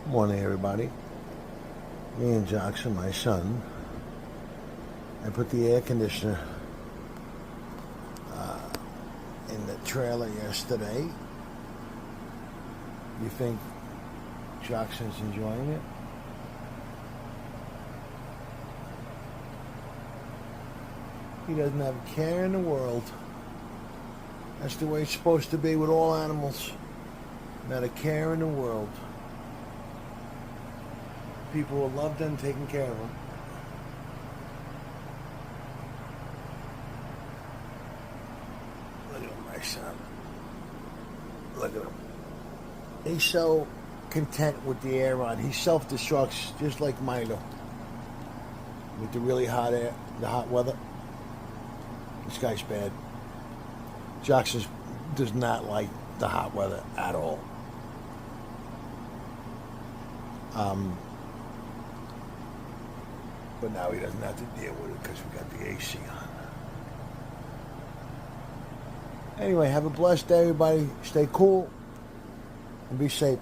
Morning, everybody. Me and Jackson, my son, I put the air conditioner in the trailer yesterday. You think Jackson's enjoying it? He doesn't have a care in the world. That's the way it's supposed to be with all animals. Not a care in the world. People will love them taking care of them. Look at him, my son. Look at him. He's so content with the air on. He self-destructs just like Milo. With the really hot air, the hot weather. This guy's bad. Jackson does not like the hot weather at all. But now he doesn't have to deal with it because we got the AC on. Anyway, have a blessed day, everybody. Stay cool and be safe.